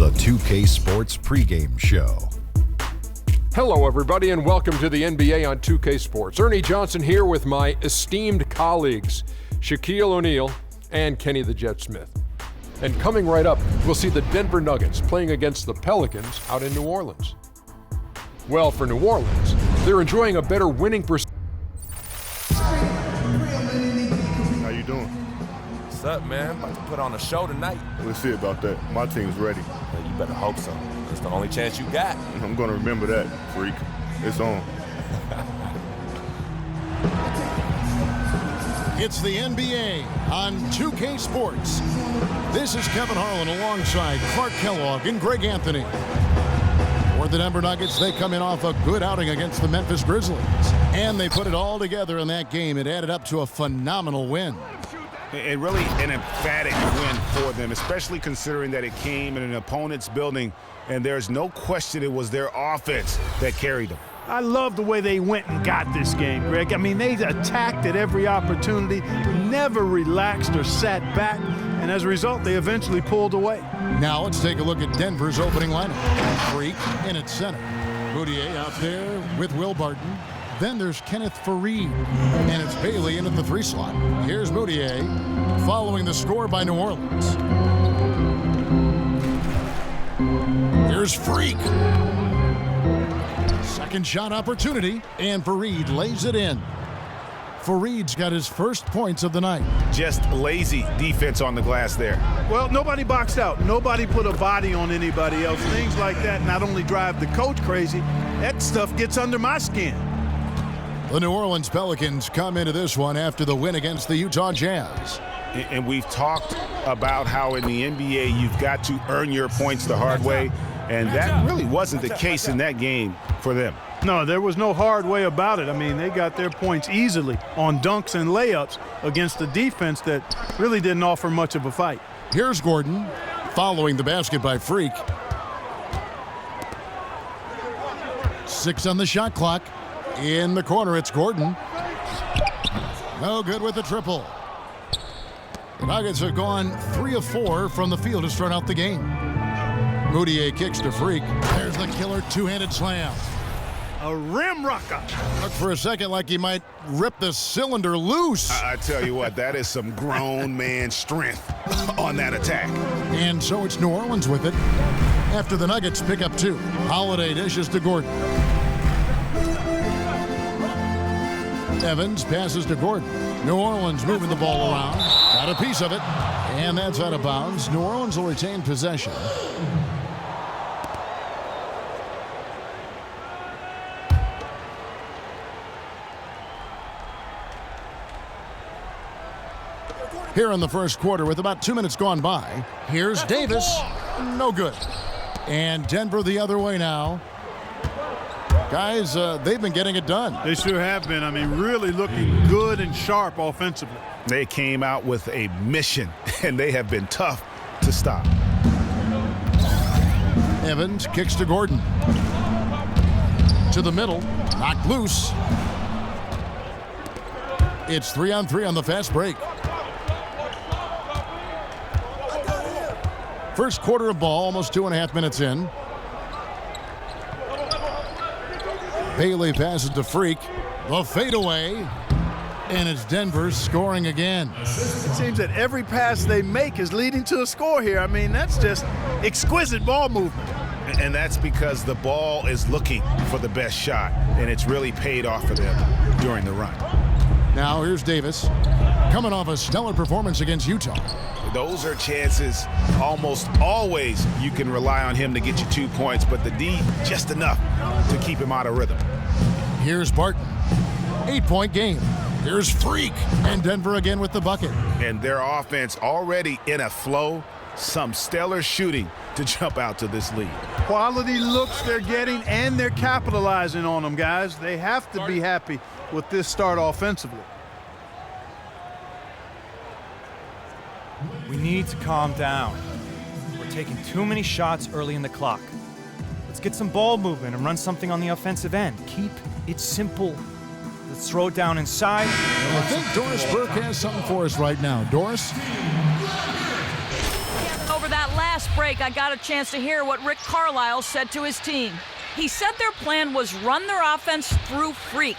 the 2K Sports pregame show. Hello, everybody, and welcome to the NBA on 2K Sports. Ernie Johnson here with my esteemed colleagues, Shaquille O'Neal and Kenny the Jet Smith. And coming right up, we'll see the Denver Nuggets playing against the Pelicans out in New Orleans. Well, for New Orleans, they're enjoying a better winning percentage. How you doing? What's up, man? About to put on a show tonight. We'll see about that. My team's ready. Well, you better hope so. It's the only chance you got. I'm going to remember that, freak. It's on. It's the NBA on 2K Sports. This is Kevin Harlan alongside Clark Kellogg and Greg Anthony. For the Denver Nuggets, they come in off a good outing against the Memphis Grizzlies. And they put it all together in that game. It added up to a phenomenal win. And really an emphatic win for them, especially considering that it came in an opponent's building, and there's no question it was their offense that carried them. I love the way they went and got this game, Greg. I mean, they attacked at every opportunity, never relaxed or sat back, and as a result, they eventually pulled away. Now let's take a look at Denver's opening lineup. Freak in at center. Moutier out there with Will Barton. Then there's Kenneth Faried, and it's Bailey in at the 3 slot. Here's Moutier, following the score by New Orleans. Here's Freak. Second shot opportunity, and Faried lays it in. Faried's got his first points of the night. Just lazy defense on the glass there. Well, nobody boxed out. Nobody put a body on anybody else. Things like that not only drive the coach crazy, that stuff gets under my skin. The New Orleans Pelicans come into this one after the win against the Utah Jazz. And we've talked about how in the NBA you've got to earn your points the hard way, and that really wasn't the case in that game for them. No, there was no hard way about it. I mean, they got their points easily on dunks and layups against a defense that really didn't offer much of a fight. Here's Gordon, following the basket by Freak. 6 on the shot clock. In the corner, it's Gordon. No good with the triple. The Nuggets have gone 3 of 4 from the field to start out the game. Moutier kicks to Freak. There's the killer two-handed slam. A rim rocker. Looked for a second like he might rip the cylinder loose. I tell you what, that is some grown man strength on that attack. And so it's New Orleans with it. After the Nuggets pick up 2. Holiday dishes to Gordon. Evans passes to Gordon. New Orleans moving the ball around. Got a piece of it. And that's out of bounds. New Orleans will retain possession. Here in the first quarter with about 2 minutes gone by. Here's Davis. No good. And Denver the other way now. Guys, they've been getting it done. They sure have been. I mean, really looking good and sharp offensively. They came out with a mission, and they have been tough to stop. Evans kicks to Gordon. To the middle. Knocked loose. It's 3-on-3 on the fast break. First quarter of ball, almost 2.5 minutes in. Bailey passes to Freak. The fadeaway. And it's Denver scoring again. It seems that every pass they make is leading to a score here. I mean, that's just exquisite ball movement. And that's because the ball is looking for the best shot, and it's really paid off for them during the run. Now here's Davis, coming off a stellar performance against Utah. Those are chances almost always you can rely on him to get you 2 points, but the D just enough to keep him out of rhythm. Here's Barton. 8-point game. Here's Freak. And Denver again with the bucket. And their offense already in a flow. Some stellar shooting to jump out to this lead. Quality looks they're getting, and they're capitalizing on them, guys. They have to be happy with this start offensively. We need to calm down. We're taking too many shots early in the clock. Let's get some ball movement and run something on the offensive end. Keep it simple. Let's throw it down inside. I think Doris Burke has something for us right now. Doris? Over that last last break, I got a chance to hear what Rick Carlisle said to his team. He said their plan was run their offense through Freak.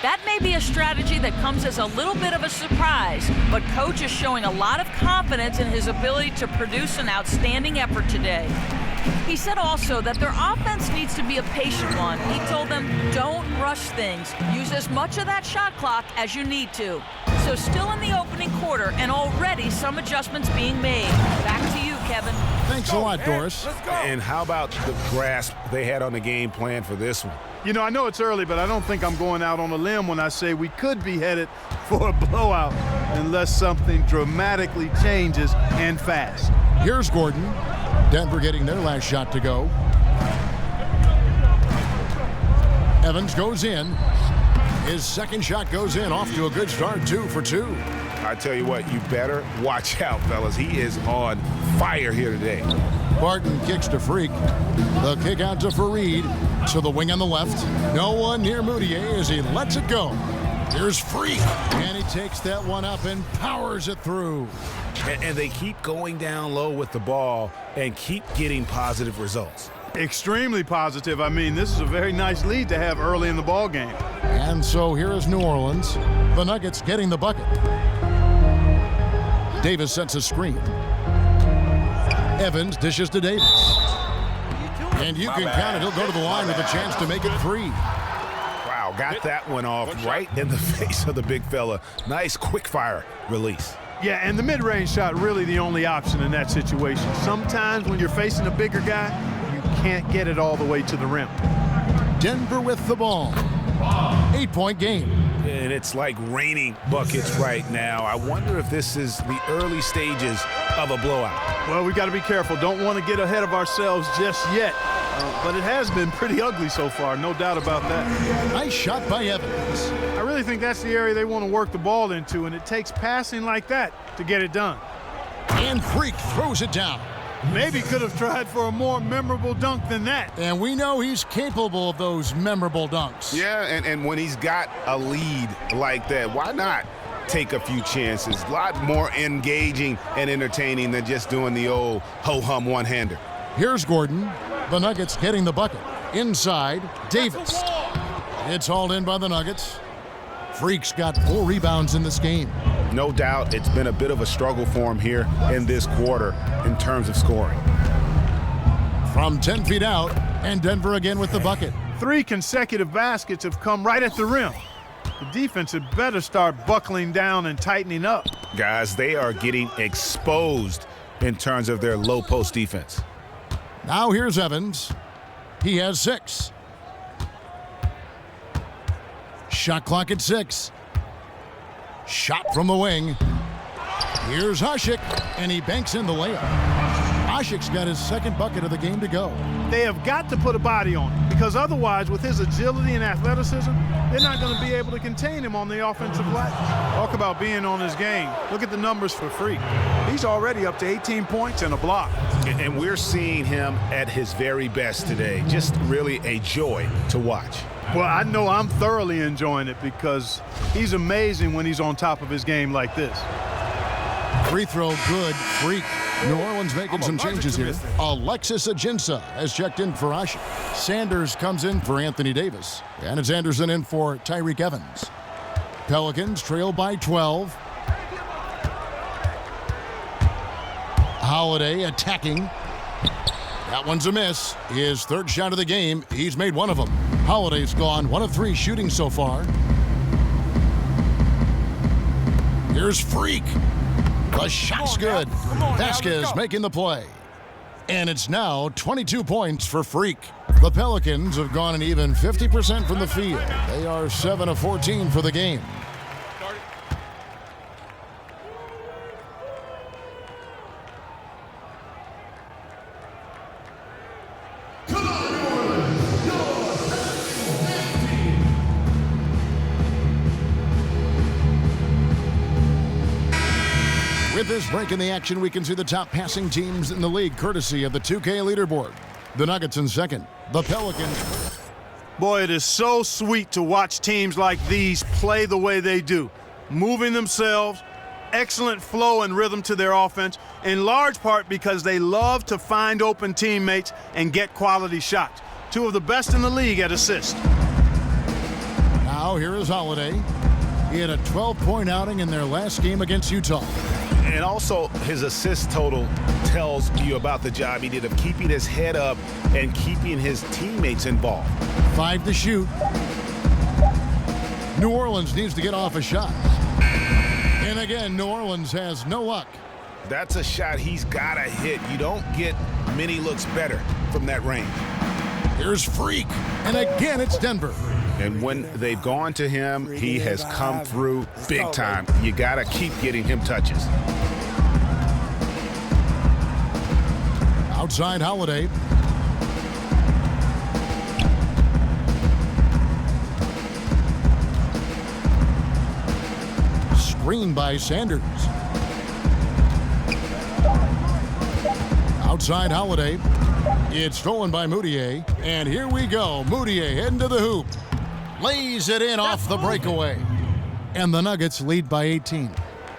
That may be a strategy that comes as a little bit of a surprise, but Coach is showing a lot of confidence in his ability to produce an outstanding effort today. He said also that their offense needs to be a patient one. He told them, don't rush things. Use as much of that shot clock as you need to. So still in the opening quarter, and already some adjustments being made. Back to you, Kevin. Thanks a lot, Doris. And how about the grasp they had on the game plan for this one? You know, I know it's early, but I don't think I'm going out on a limb when I say we could be headed for a blowout unless something dramatically changes and fast. Here's Gordon. Denver getting their last shot to go. Evans goes in. His second shot goes in, off to a good start, 2 for 2. I tell you what, you better watch out, fellas. He is on fire here today. Barton kicks to Freak. The kick out to Farid. To the wing on the left. No one near Moutier as he lets it go. Here's Freak. And he takes that one up and powers it through. And they keep going down low with the ball and keep getting positive results. Extremely positive. I mean, this is a very nice lead to have early in the ball game. And so here is New Orleans. The Nuggets getting the bucket. Davis sets a screen. Evans dishes to Davis. And you can count it. He'll go to the line with a chance to make it 3. Wow, got that one off right in the face of the big fella. Nice quick fire release. Yeah, and the mid-range shot really the only option in that situation. Sometimes when you're facing a bigger guy, you can't get it all the way to the rim. Denver with the ball. 8-point game. And it's like raining buckets right now. I wonder if this is the early stages of a blowout. Well, we got to be careful. Don't want to get ahead of ourselves just yet. But it has been pretty ugly so far, no doubt about that. Nice shot by Evans. I really think that's the area they want to work the ball into, and it takes passing like that to get it done. And Freak throws it down. Maybe could have tried for a more memorable dunk than that. And we know he's capable of those memorable dunks. Yeah, and when he's got a lead like that, why not take a few chances? A lot more engaging and entertaining than just doing the old ho-hum one-hander. Here's Gordon. The Nuggets getting the bucket. Inside, Davis. It's hauled in by the Nuggets. Freak's got 4 rebounds in this game. No doubt it's been a bit of a struggle for him here in this quarter in terms of scoring. From 10 feet out, and Denver again with the bucket. 3 consecutive baskets have come right at the rim. The defense had better start buckling down and tightening up. Guys, they are getting exposed in terms of their low post defense. Now here's Evans. He has 6. Shot clock at 6. Shot from the wing. Here's Hasek, and he banks in the layup. Hasek's got his second bucket of the game to go. They have got to put a body on him, because otherwise, with his agility and athleticism, they're not going to be able to contain him on the offensive glass. Talk about being on his game. Look at the numbers for Freak. He's already up to 18 points and a block. And we're seeing him at his very best today. Just really a joy to watch. Well, I know I'm thoroughly enjoying it because he's amazing when he's on top of his game like this. Free throw good, Freak. New Orleans making some changes here. Alexis Ajinça has checked in for Hasek. Sanders comes in for Anthony Davis. And it's Anderson in for Tyreke Evans. Pelicans trail by 12. Holiday attacking. That one's a miss. His third shot of the game. He's made one of them. Holiday's gone 1 of 3 shooting so far. Here's Freak. The shot's good. Vasquez making the play. And it's now 22 points for Freak. The Pelicans have gone an even 50% from the field. They are 7 of 14 for the game. With this break in the action, we can see the top passing teams in the league, courtesy of the 2K leaderboard. The Nuggets in second. The Pelicans. Boy, it is so sweet to watch teams like these play the way they do, moving themselves, excellent flow and rhythm to their offense, in large part because they love to find open teammates and get quality shots. Two of the best in the league at assists. Now here is Holiday. He had a 12-point outing in their last game against Utah. And also, his assist total tells you about the job he did of keeping his head up and keeping his teammates involved. 5 to shoot. New Orleans needs to get off a shot. And again, New Orleans has no luck. That's a shot he's got to hit. You don't get many looks better from that range. Here's Freak. And again, it's Denver. And when they've gone to him, he has come through big time. You got to keep getting him touches. Outside Holiday. Screen by Sanders. Outside Holiday. It's stolen by Moutier. And here we go. Moutier heading to the hoop. Lays it in off the breakaway. And the Nuggets lead by 18.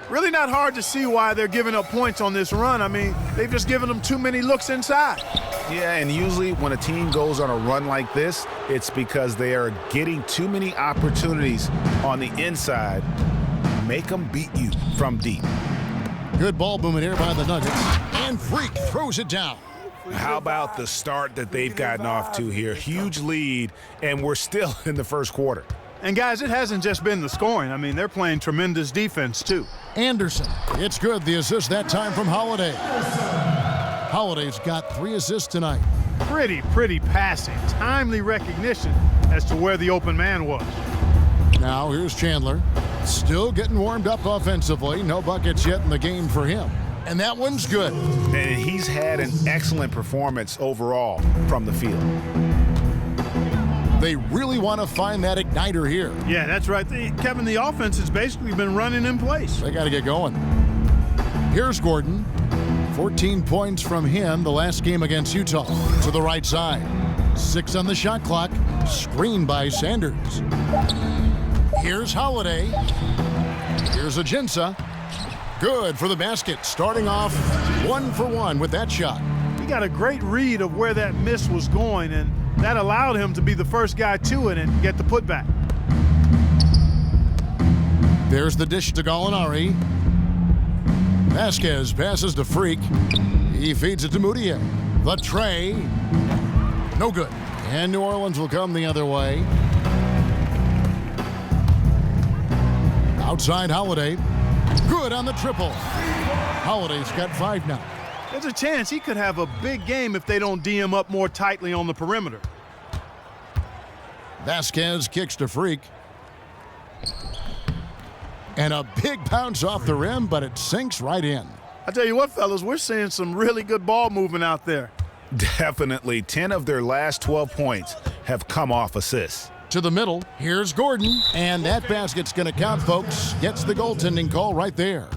Really not hard to see why they're giving up points on this run. I mean, they've just given them too many looks inside. Yeah, and usually when a team goes on a run like this, it's because they are getting too many opportunities on the inside. Make them beat you from deep. Good ball movement here by the Nuggets. And Freak throws it down. How about the start that they've gotten off to here? Huge lead, and we're still in the first quarter. And guys, it hasn't just been the scoring. I mean, they're playing tremendous defense too. Anderson. It's good. The assist that time from Holiday. Holiday's got 3 assists tonight. Pretty passing. Timely recognition as to where the open man was. Now here's Chandler. Still getting warmed up offensively. No buckets yet in the game for him. And that one's good. And he's had an excellent performance overall from the field. They really want to find that igniter here. Yeah, that's right. Kevin, the offense has basically been running in place. They got to get going. Here's Gordon. 14 points from him the last game against Utah. To the right side. 6 on the shot clock. Screened by Sanders. Here's Holiday. Here's Ajinça. Good for the basket. Starting off 1 for 1 with that shot. He got a great read of where that miss was going, and that allowed him to be the first guy to it and get the putback. There's the dish to Gallinari. Vasquez passes to Freak. He feeds it to Moutier. The tray. No good. And New Orleans will come the other way. Outside Holiday. Good on the triple. Holiday's got 5 now. There's a chance he could have a big game if they don't D him up more tightly on the perimeter. Vasquez kicks to Freak. And a big bounce off the rim, but it sinks right in. I tell you what, fellas, we're seeing some really good ball movement out there. Definitely. 10 of their last 12 points have come off assists. To the middle, here's Gordon. And that basket's going to count, folks. Gets the goaltending call right there.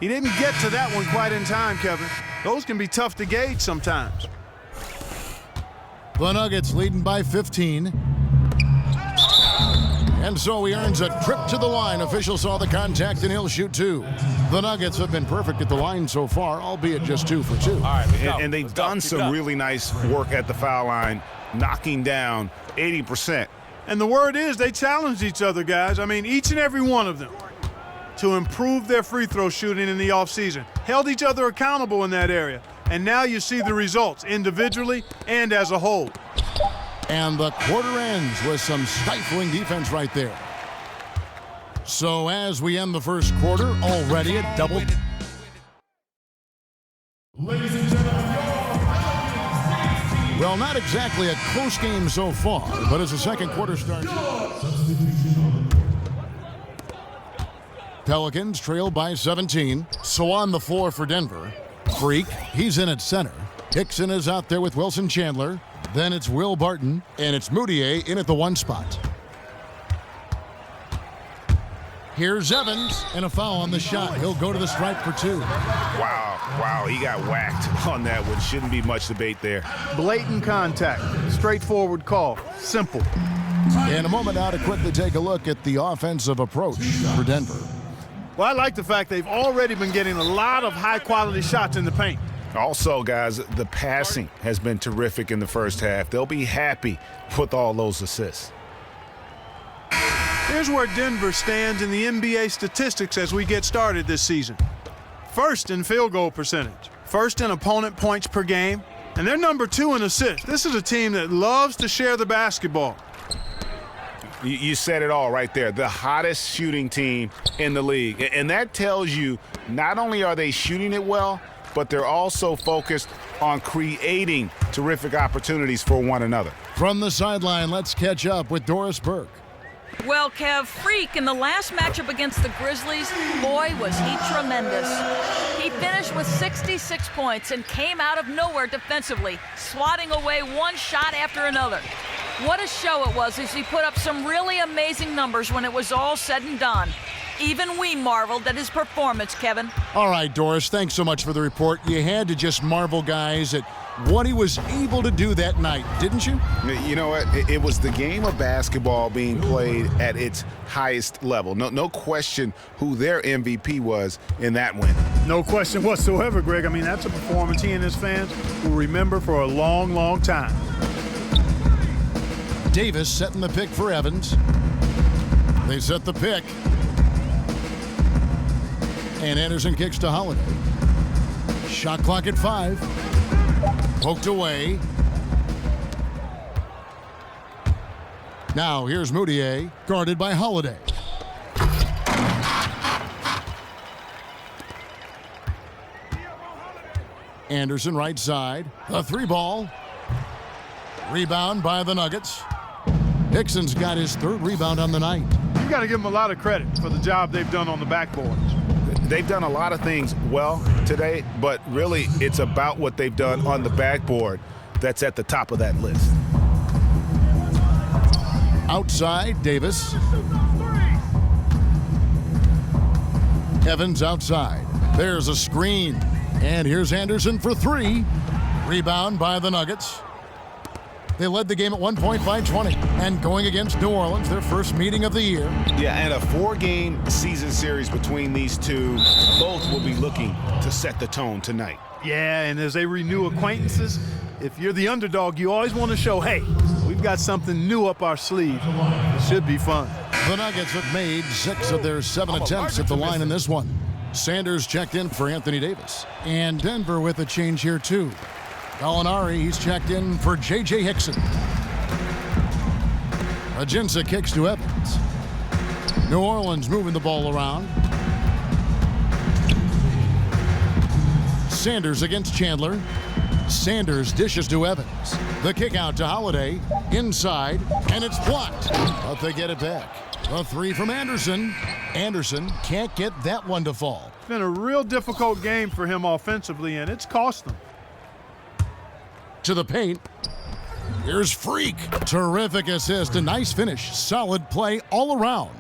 He didn't get to that one quite in time, Kevin. Those can be tough to gauge sometimes. The Nuggets leading by 15. And so he earns a trip to the line. Official saw the contact, and he'll shoot 2. The Nuggets have been perfect at the line so far, albeit just 2 for 2. All right, And they've done some really nice work at the foul line, knocking down 80%. And the word is they challenged each other, guys. I mean, each and every one of them to improve their free throw shooting in the offseason. Held each other accountable in that area. And now you see the results individually and as a whole. And the quarter ends with some stifling defense right there. So as we end the first quarter, already a double. Ladies and gentlemen, well, not exactly a close game so far, but as the second quarter starts. Pelicans trail by 17. So on the floor for Denver. Freak, he's in at center. Hickson is out there with Wilson Chandler. Then it's Will Barton, and it's Moutier in at the 1 spot. Here's Evans, and a foul on the shot. He'll go to the stripe for 2. Wow, he got whacked on that one. Shouldn't be much debate there. Blatant contact, straightforward call, simple. In a moment now to quickly take a look at the offensive approach for Denver. Well, I like the fact they've already been getting a lot of high-quality shots in the paint. Also, guys, the passing has been terrific in the first half. They'll be happy with all those assists. Here's where Denver stands in the NBA statistics as we get started this season. First in field goal percentage, first in opponent points per game, and they're number 2 in assists. This is a team that loves to share the basketball. You said it all right there. The hottest shooting team in the league. And that tells you not only are they shooting it well, but they're also focused on creating terrific opportunities for one another. From the sideline, let's catch up with Doris Burke. Well, Kev, Freak in the last matchup against the Grizzlies, boy, was he tremendous. He finished with 66 points and came out of nowhere defensively, swatting away one shot after another. What a show it was as he put up some really amazing numbers when it was all said and done. Even we marveled at his performance, Kevin. All right, Doris, thanks so much for the report. You had to just marvel, guys, at what he was able to do that night, didn't you? You know what? It was the game of basketball being played at its highest level. No question who their MVP was in that win. No question whatsoever, Greg. I mean, that's a performance he and his fans will remember for a long, long time. Davis setting the pick for Evans. They set the pick. And Anderson kicks to Holiday. Shot clock at 5. Poked away. Now here's Moutier, guarded by Holiday. Anderson right side. The 3-ball. Rebound by the Nuggets. Hickson's got his 3rd rebound on the night. You've got to give them a lot of credit for the job they've done on the backboards. They've done a lot of things well today, but really it's about what they've done on the backboard that's at the top of that list. Outside, Davis. Evans outside. There's a screen. And here's Anderson for 3. Rebound by the Nuggets. They led the game at one point by 20. And going against New Orleans, their first meeting of the year. Yeah, and a 4-game season series between these two. Both will be looking to set the tone tonight. Yeah, and as they renew acquaintances, if you're the underdog, you always want to show, hey, we've got something new up our sleeve. It should be fun. The Nuggets have made 6 of their 7 attempts at the line in this one. Sanders checked in for Anthony Davis. And Denver with a change here, too. Gallinari, he's checked in for J.J. Hickson. Ajinça kicks to Evans. New Orleans moving the ball around. Sanders against Chandler. Sanders dishes to Evans. The kick out to Holiday. Inside, and it's blocked. But they get it back. A 3 from Anderson. Anderson can't get that one to fall. It's been a real difficult game for him offensively, and it's cost them. To the paint. Here's Freak. Terrific assist, a nice finish. Solid play all around.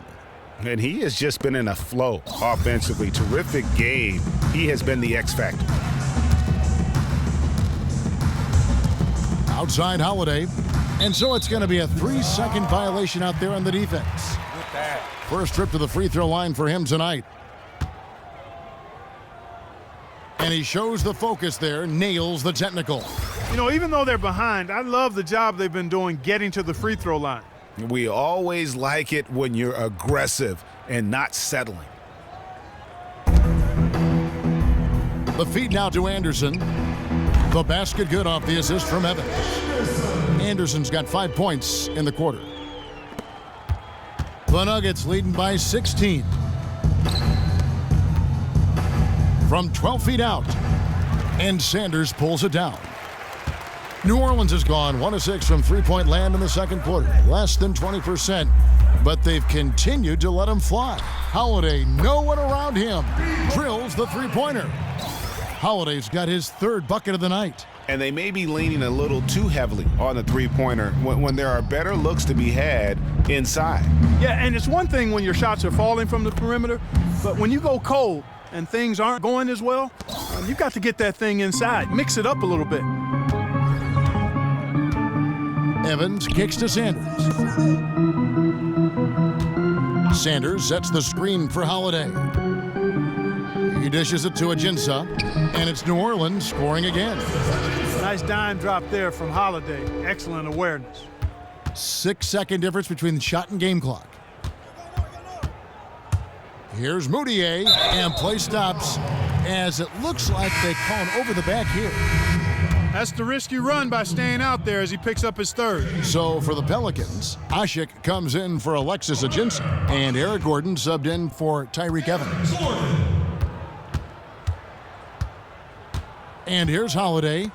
And he has just been in a flow offensively. Terrific game. He has been the X factor. Outside Holiday. And so it's going to be a 3-second violation out there on the defense. First trip to the free throw line for him tonight. And he shows the focus there, nails the technical. You know, even though they're behind, I love the job they've been doing getting to the free throw line. We always like it when you're aggressive and not settling. The feed now to Anderson. The basket good off the assist from Evans. Anderson's got 5 points in the quarter. The Nuggets leading by 16. From 12 feet out. And Sanders pulls it down. New Orleans has gone 1 of 6 from three-point land in the second quarter. Less than 20%. But they've continued to let him fly. Holiday, no one around him. Drills the three-pointer. Holiday's got his 3rd bucket of the night. And they may be leaning a little too heavily on the three-pointer when there are better looks to be had inside. Yeah, and it's one thing when your shots are falling from the perimeter, but when you go cold and things aren't going as well, you've got to get that thing inside. Mix it up a little bit. Evans kicks to Sanders. Sanders sets the screen for Holiday. He dishes it to Ajinça, and it's New Orleans scoring again. Nice dime drop there from Holiday. Excellent awareness. 6-second difference between the shot and game clock. Here's Moutier, and play stops as it looks like they call him over the back here. That's the risk you run by staying out there as he picks up his third. So for the Pelicans, Asik comes in for Alexis Ajinça, and Eric Gordon subbed in for Tyreke Evans. And here's Holiday.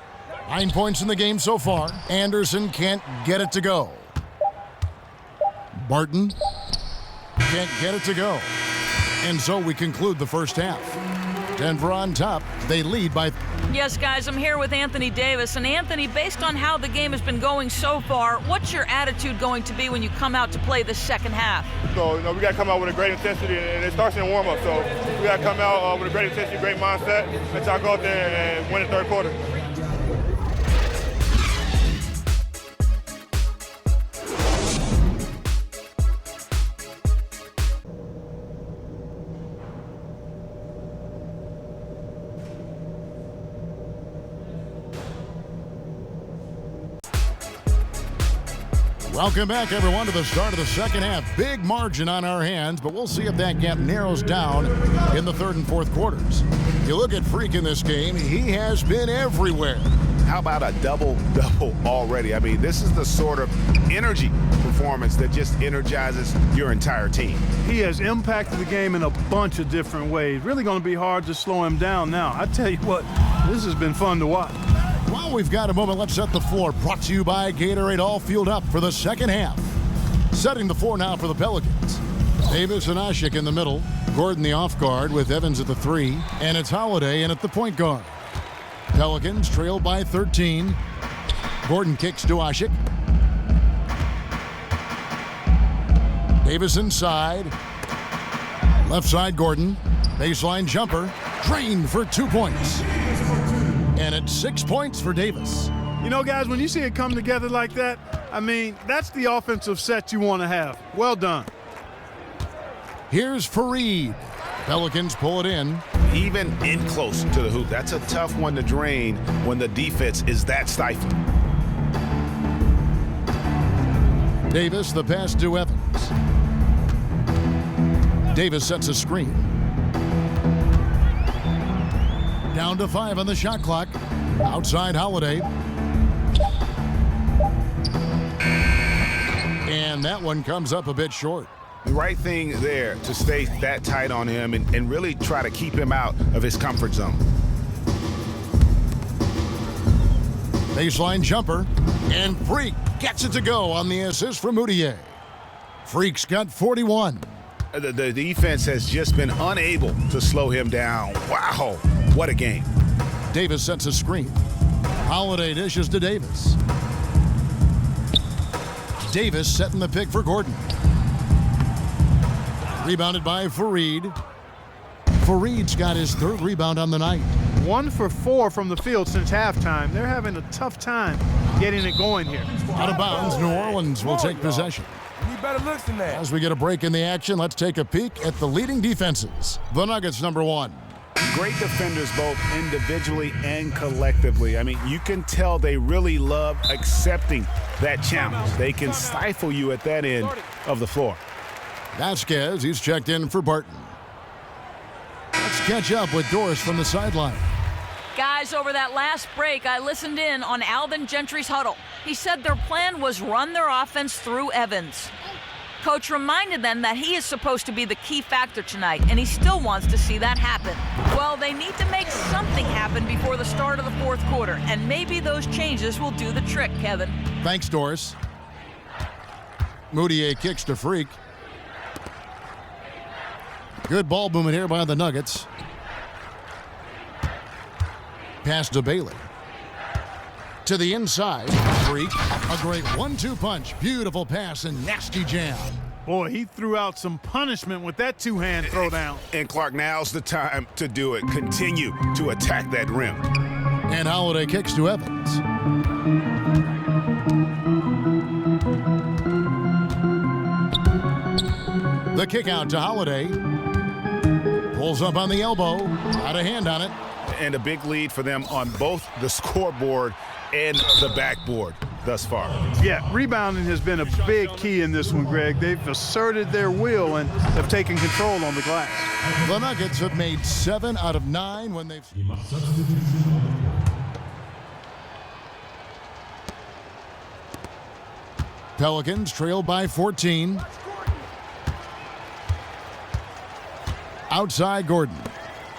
9 points in the game so far. Anderson can't get it to go. Barton can't get it to go. And so we conclude the first half. Denver on top. They lead by... Yes, guys, I'm here with Anthony Davis. And Anthony, based on how the game has been going so far, what's your attitude going to be when you come out to play the second half? So, we got to come out with a great intensity, and it starts in warm-up. So we got to come out with a great intensity, great mindset, and try to go out there and win the third quarter. Welcome back, everyone, to the start of the second half. Big margin on our hands, but we'll see if that gap narrows down in the third and fourth quarters. You look at Freak in this game, he has been everywhere. How about a double-double already? I mean, this is the sort of energy performance that just energizes your entire team. He has impacted the game in a bunch of different ways. Really going to be hard to slow him down now. I tell you what, this has been fun to watch. While we've got a moment, let's set the floor. Brought to you by Gatorade, all fueled up for the second half. Setting the floor now for the Pelicans. Davis and Asik in the middle. Gordon the off guard with Evans at the 3. And it's Holiday in at the point guard. Pelicans trail by 13. Gordon kicks to Asik. Davis inside. Left side Gordon. Baseline jumper. Drained for 2 points. And it's 6 points for Davis. You know, guys, when you see it come together like that, I mean, that's the offensive set you want to have. Well done. Here's Fareed. Pelicans pull it in. Even in close to the hoop, that's a tough one to drain when the defense is that stifling. Davis, the pass to Evans. Davis sets a screen. Down to 5 on the shot clock. Outside Holiday. And that one comes up a bit short. The right thing there to stay that tight on him and really try to keep him out of his comfort zone. Baseline jumper. And Freak gets it to go on the assist from Moutier. Freak's got 41. The defense has just been unable to slow him down. Wow, what a game. Davis sets a screen. Holiday dishes to Davis. Davis setting the pick for Gordon. Rebounded by Fareed. Fareed's got his third rebound on the night. 1 for 4 from the field since halftime. They're having a tough time getting it going here. Out of bounds, New Orleans will take possession. You better looks than that. As we get a break in the action, let's take a peek at the leading defenses. The Nuggets, number 1. Great defenders both individually and collectively. I mean, you can tell they really love accepting that challenge. They can stifle you at that end of the floor. Vasquez, he's checked in for Barton. Let's catch up with Doris from the sideline. Guys, over that last break, I listened in on Alvin Gentry's huddle. He said their plan was run their offense through Evans. Coach reminded them that he is supposed to be the key factor tonight, and he still wants to see that happen. Well, they need to make something happen before the start of the fourth quarter, and maybe those changes will do the trick, Kevin. Thanks, Doris. Moutier kicks to Freak. Good ball movement here by the Nuggets. Pass to Bailey. To the inside, Freak. A great 1-2 punch. Beautiful pass and nasty jam. Boy, he threw out some punishment with that two-hand throwdown. And Clark, now's the time to do it. Continue to attack that rim. And Holiday kicks to Evans. The kick out to Holiday. Pulls up on the elbow. Got a hand on it. And a big lead for them on both the scoreboard and the backboard thus far. Yeah, rebounding has been a big key in this one, Greg. They've asserted their will and have taken control on the glass. The Nuggets have made 7 out of 9 when they've... Pelicans trail by 14. Outside Gordon.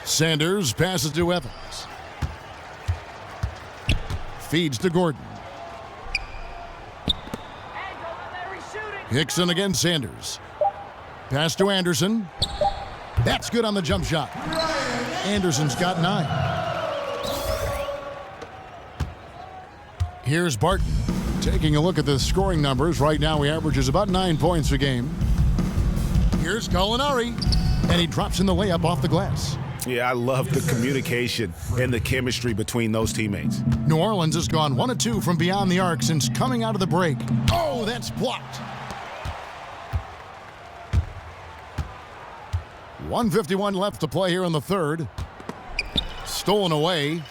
Sanders passes to Evans. Feeds to Gordon. Hickson against Sanders. Pass to Anderson. That's good on the jump shot. Anderson's got 9. Here's Barton. Taking a look at the scoring numbers. Right now he averages about 9 points a game. Here's Gallinari. And he drops in the layup off the glass. Yeah, I love the communication and the chemistry between those teammates. New Orleans has gone 1 of 2 from beyond the arc since coming out of the break. Oh, that's blocked. 1:51 left to play here in the third. Stolen away.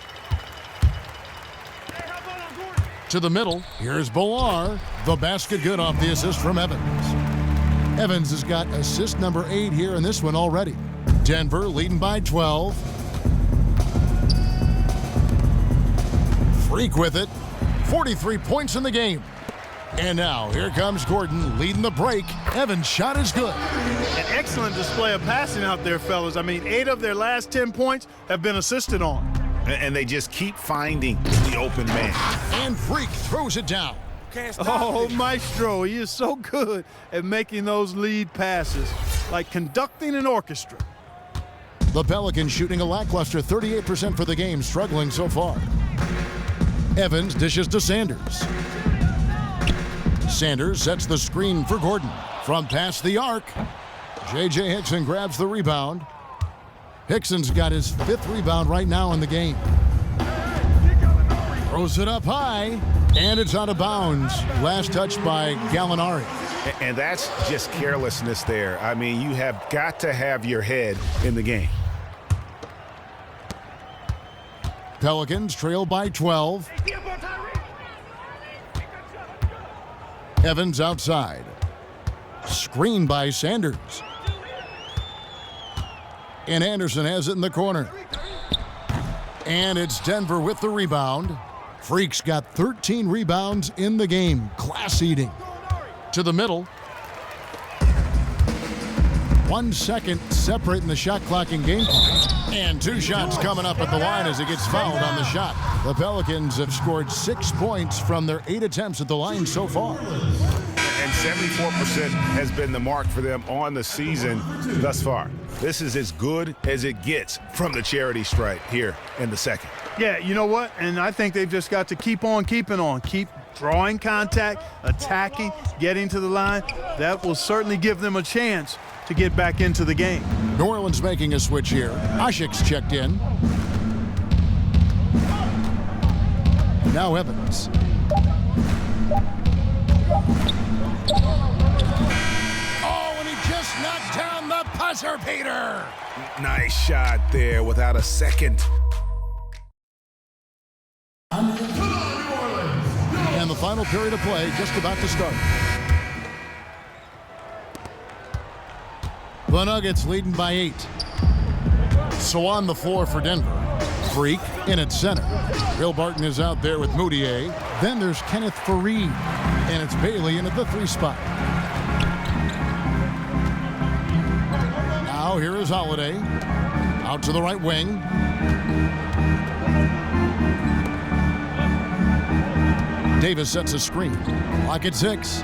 To the middle. Here's Bolar. The basket good off the assist from Evans. Evans has got assist number 8 here in this one already. Denver leading by 12. Freak with it. 43 points in the game. And now here comes Gordon leading the break. Evans' shot is good. An excellent display of passing out there, fellas. I mean, 8 of their last 10 points have been assisted on. And they just keep finding the open man. And Freak throws it down. Oh, Maestro, he is so good at making those lead passes, like conducting an orchestra. The Pelicans shooting a lackluster 38% for the game, struggling so far. Evans dishes to Sanders. Sanders sets the screen for Gordon. From past the arc, J.J. Hickson grabs the rebound. Hickson's got his 5th rebound right now in the game. Throws it up high, and it's out of bounds. Last touch by Gallinari. And that's just carelessness there. I mean, you have got to have your head in the game. Pelicans trail by 12. Evans outside. Screen by Sanders. And Anderson has it in the corner. And it's Denver with the rebound. Freak's got 13 rebounds in the game. Class eating. To the middle. 1 second separating the shot clock and game clock. And 2 shots coming up at the line as it gets fouled on the shot. The Pelicans have scored 6 points from their 8 attempts at the line so far. And 74% has been the mark for them on the season thus far. This is as good as it gets from the charity stripe here in the second. Yeah, you know what? And I think they've just got to keep on keeping on. Keep drawing contact, attacking, getting to the line. That will certainly give them a chance to get back into the game. New Orleans making a switch here. Ashik's checked in. Now Evans. Oh, and he just knocked down the buzzer beater. Nice shot there without a second. And the final period of play just about to start. The Nuggets leading by 8. So on the floor for Denver. Freak in at center. Bill Barton is out there with Moutier. Then there's Kenneth Fareed. And it's Bailey in at the 3 spot. Now here is Holiday. Out to the right wing. Davis sets a screen. Clock at 6.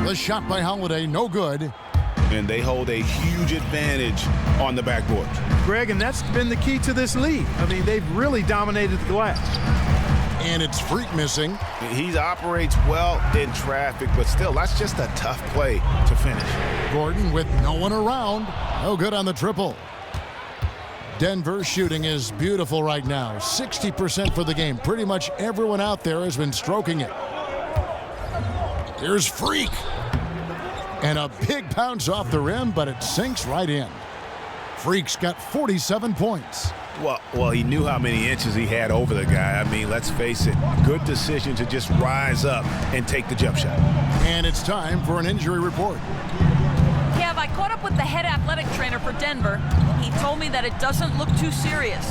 The shot by Holiday, no good. And they hold a huge advantage on the backboard. Greg, and that's been the key to this league. I mean, they've really dominated the glass. And it's Freak missing. He operates well in traffic, but still, that's just a tough play to finish. Gordon with no one around. No good on the triple. Denver shooting is beautiful right now. 60% for the game. Pretty much everyone out there has been stroking it. Here's Freak. And a big bounce off the rim, but it sinks right in. Freak's got 47 points. Well, he knew how many inches he had over the guy. I mean, let's face it, good decision to just rise up and take the jump shot. And it's time for an injury report. Kev, I caught up with the head athletic trainer for Denver. He told me that it doesn't look too serious.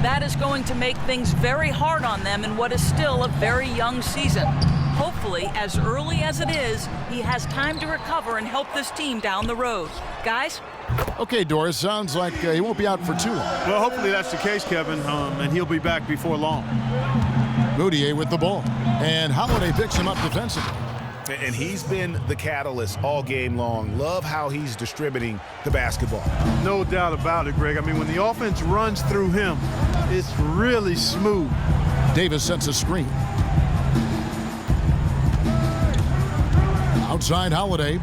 That is going to make things very hard on them in what is still a very young season. Hopefully, as early as it is, he has time to recover and help this team down the road. Guys? Okay, Doris, sounds like he won't be out for too long. Well, hopefully that's the case, Kevin, and he'll be back before long. Moutier with the ball, and Holiday picks him up defensively. And he's been the catalyst all game long. Love how he's distributing the basketball. No doubt about it, Greg. I mean, when the offense runs through him, it's really smooth. Davis sets a screen. Outside Holiday,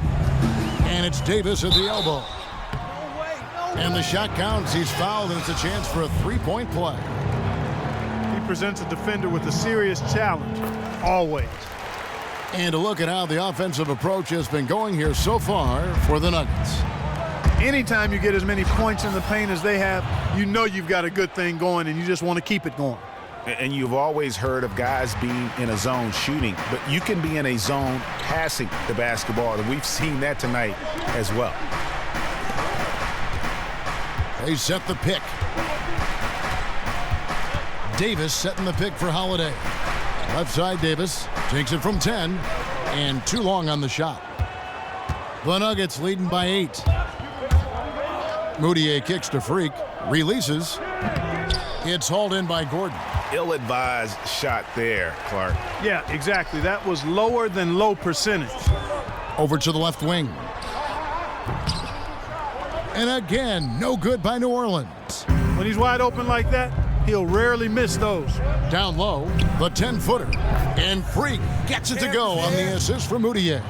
and it's Davis at the elbow. And the shot counts. He's fouled, and it's a chance for a three-point play. He presents a defender with a serious challenge, always. And a look at how the offensive approach has been going here so far for the Nuggets. Anytime you get as many points in the paint as they have, you know you've got a good thing going, and you just want to keep it going. And you've always heard of guys being in a zone shooting, but you can be in a zone passing the basketball, and we've seen that tonight as well. They set the pick. Davis setting the pick for Holiday. Left side Davis takes it from 10, and too long on the shot. The Nuggets leading by 8. Moutier kicks to Freak, releases. It's hauled in by Gordon. Ill-advised shot there, Clark. Yeah, exactly. That was lower than low percentage. Over to the left wing. And again, no good by New Orleans. When he's wide open like that, he'll rarely miss those. Down low, the 10-footer. And Freak gets it to go on the assist from Moutier.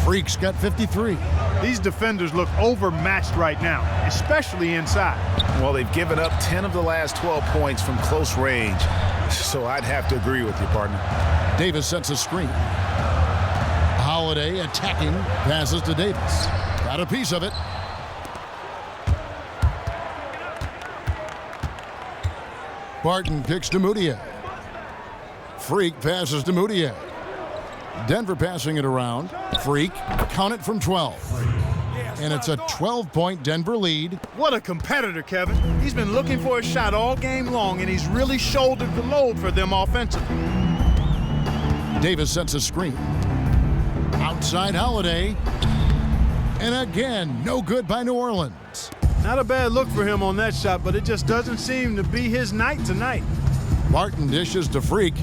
Freak's got 53. These defenders look overmatched right now, especially inside. Well, they've given up 10 of the last 12 points from close range, so I'd have to agree with you, partner. Davis sets a screen. Holiday attacking, passes to Davis. Got a piece of it. Barton kicks to Moutier. Freak passes to Moutier. Denver passing it around. Freak, count it from 12. And it's a 12-point Denver lead. What a competitor, Kevin. He's been looking for a shot all game long, and he's really shouldered the load for them offensively. Davis sets a screen. Outside Holiday. And again, no good by New Orleans. Not a bad look for him on that shot, but it just doesn't seem to be his night tonight. Barton dishes to Freak.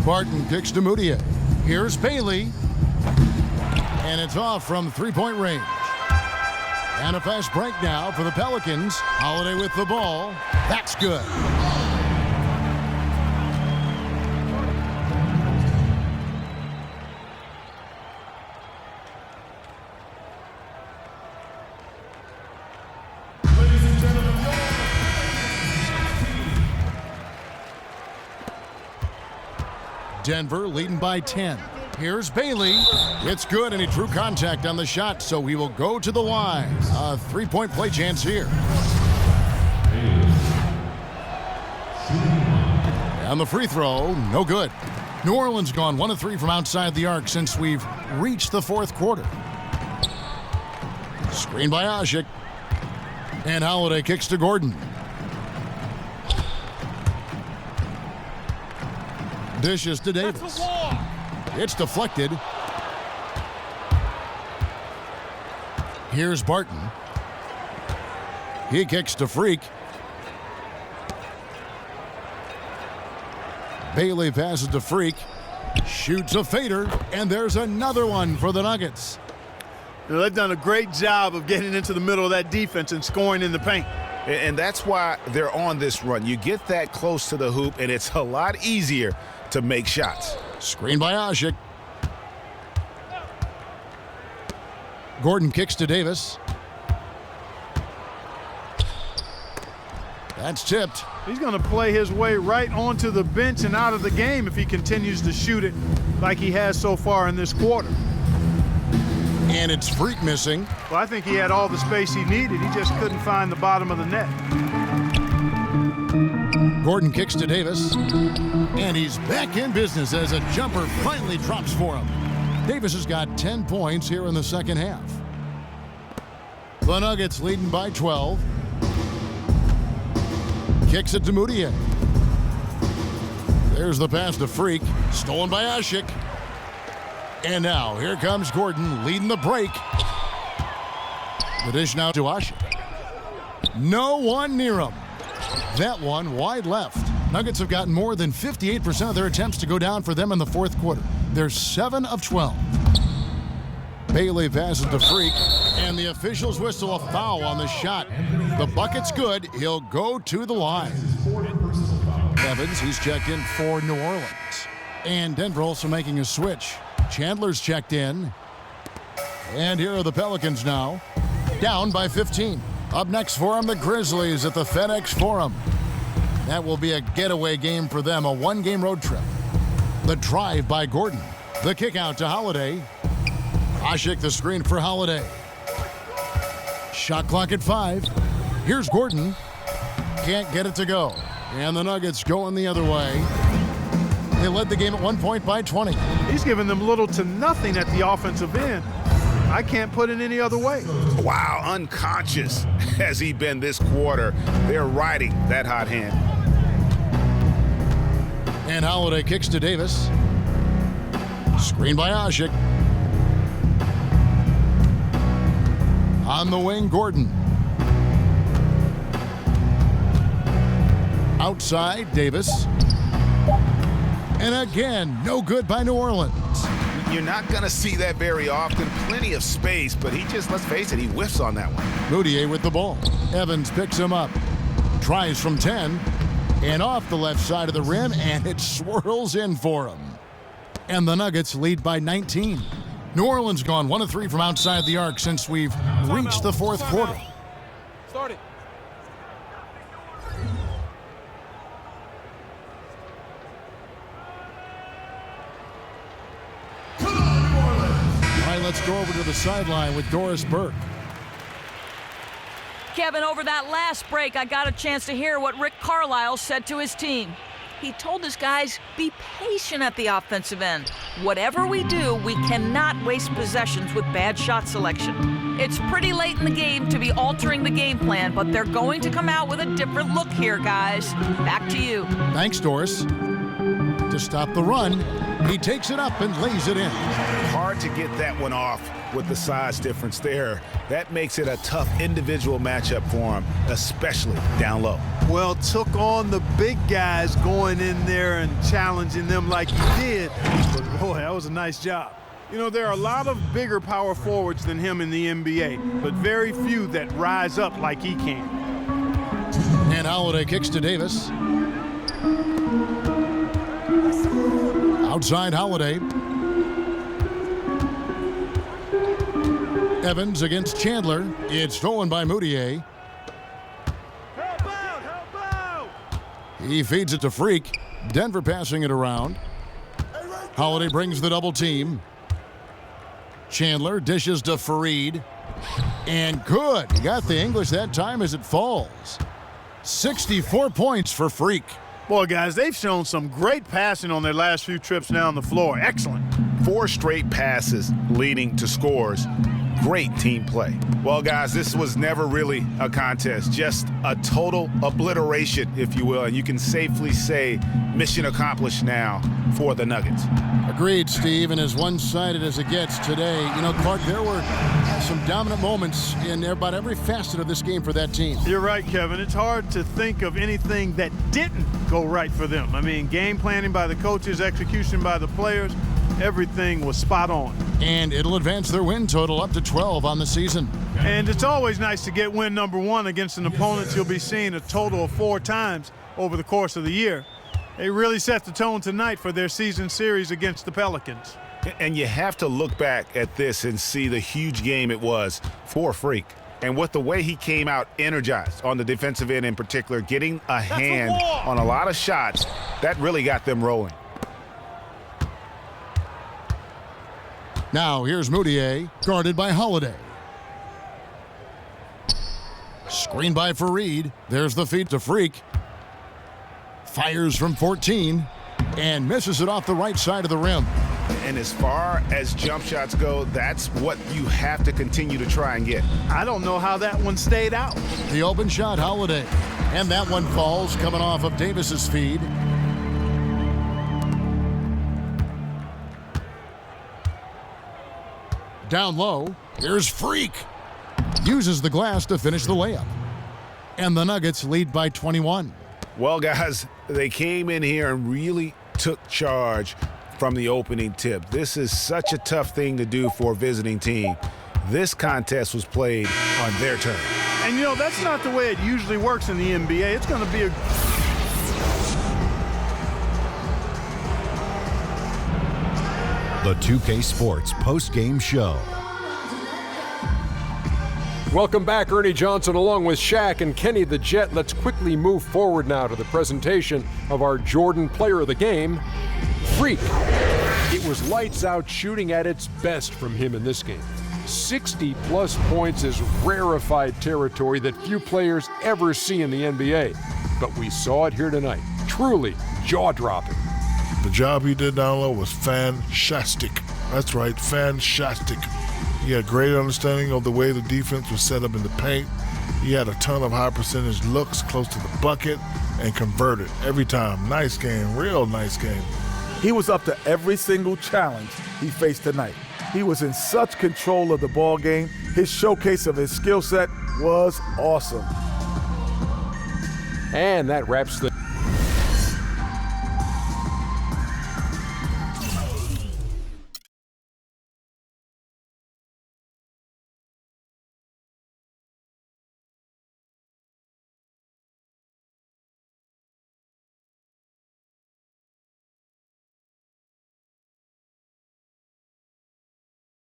Barton kicks to Moutier. Here's Bailey. And it's off from three-point range. And a fast break now for the Pelicans. Holiday with the ball. That's good. Denver leading by 10. Here's Bailey. It's good, and he drew contact on the shot, so he will go to the line. A three-point play chance here. And the free throw, no good. New Orleans gone 1 of 3 from outside the arc since we've reached the fourth quarter. Screen by Asik. And Holiday kicks to Gordon. Dishes to Davis. It's deflected. Here's Barton. He kicks to Freak. Bailey passes to Freak. Shoots a fader, and there's another one for the Nuggets. Now, they've done a great job of getting into the middle of that defense and scoring in the paint. And that's why they're on this run. You get that close to the hoop, and it's a lot easier to make shots. Screen by Asik. Gordon kicks to Davis. That's tipped. He's going to play his way right onto the bench and out of the game if he continues to shoot it like he has so far in this quarter. And it's Freak missing. Well, I think he had all the space he needed. He just couldn't find the bottom of the net. Gordon kicks to Davis. And he's back in business as a jumper finally drops for him. Davis has got 10 points here in the second half. The Nuggets leading by 12. Kicks it to Moutier. There's the pass to Freak. Stolen by Ashik. And now here comes Gordon leading the break. The dish now to Ashik. No one near him. That one wide left. Nuggets have gotten more than 58% of their attempts to go down for them in the fourth quarter. They're 7 of 12. Bailey passes to Freak, and the officials whistle a foul on the shot. The bucket's good. He'll go to the line. Evans, he's checked in for New Orleans. And Denver also making a switch. Chandler's checked in. And here are the Pelicans now, down by 15. Up next for them, the Grizzlies at the FedEx Forum. That will be a getaway game for them, a one-game road trip. The drive by Gordon. The kick out to Holiday. Ashik the screen for Holiday. Shot clock at 5. Here's Gordon. Can't get it to go. And the Nuggets going the other way. They led the game at 1 point by 20. He's given them little to nothing at the offensive end. I can't put it any other way. Wow, unconscious has he been this quarter. They're riding that hot hand. And Holiday kicks to Davis. Screen by Ashik. On the wing, Gordon. Outside, Davis. And again, no good by New Orleans. You're not going to see that very often. Plenty of space, but he just, let's face it, he whiffs on that one. Moutier with the ball. Evans picks him up. Tries from 10. And off the left side of the rim, and it swirls in for him. And the Nuggets lead by 19. New Orleans gone 1 of 3 from outside the arc since we've reached the fourth quarter. Start it. All right, let's go over to the sideline with Doris Burke. Kevin, over that last break, I got a chance to hear what Rick Carlisle said to his team. He told his guys, be patient at the offensive end. Whatever we do, we cannot waste possessions with bad shot selection. It's pretty late in the game to be altering the game plan, but they're going to come out with a different look here, guys. Back to you. Thanks, Doris. To stop the run, he takes it up and lays it in. Hard to get that one off with the size difference there. That makes it a tough individual matchup for him, especially down low. Well, took on the big guys going in there and challenging them like he did. But boy, that was a nice job. You know, there are a lot of bigger power forwards than him in the NBA, but very few that rise up like he can. And Holiday kicks to Davis. Outside Holiday. Evans against Chandler. It's stolen by Moutier. Help out! Help out! He feeds it to Freak. Denver passing it around. Holiday brings the double team. Chandler dishes to Fareed. And good. He got the English that time as it falls. 64 points for Freak. Boy, guys, they've shown some great passing on their last few trips down the floor. Excellent. 4 straight passes leading to scores. Great team play. Well, guys, this was never really a contest, just a total obliteration, if you will, and you can safely say mission accomplished now for the Nuggets. Agreed, Steve, and as one-sided as it gets today, you know, Clark, there were some dominant moments in about every facet of this game for that team. You're right, Kevin. It's hard to think of anything that didn't go right for them. I mean, game planning by the coaches, execution by the players, everything was spot on. And it'll advance their win total up to 12 on the season. And it's always nice to get win number 1 against an opponent you'll be seeing a total of 4 times over the course of the year. They really set the tone tonight for their season series against the Pelicans. And you have to look back at this and see the huge game it was for Freak. And with the way he came out energized on the defensive end in particular, getting a hand on a lot of shots, that really got them rolling. Now here's Moutier, guarded by Holiday. Screen by Fareed. There's the feed to Freak. Fires from 14 and misses it off the right side of the rim. And as far as jump shots go, that's what you have to continue to try and get. I don't know how that one stayed out. The open shot, Holiday. And that one falls, coming off of Davis's feed. Down low, here's Freak. Uses the glass to finish the layup. And the Nuggets lead by 21. Well, guys, they came in here and really took charge from the opening tip. This is such a tough thing to do for a visiting team. This contest was played on their terms. And, you know, that's not the way it usually works in the NBA. It's going to be a... The 2K Sports post-game show. Welcome back, Ernie Johnson, along with Shaq and Kenny the Jet. Let's quickly move forward now to the presentation of our Jordan Player of the Game, Freak. It was lights out shooting at its best from him in this game. 60-plus points is rarefied territory that few players ever see in the NBA. But we saw it here tonight. Truly jaw-dropping. The job he did down low was fantastic. That's right, fantastic. He had great understanding of the way the defense was set up in the paint. He had a ton of high percentage looks close to the bucket and converted every time. Nice game, real nice game. He was up to every single challenge he faced tonight. He was in such control of the ball game. His showcase of his skill set was awesome. And that wraps the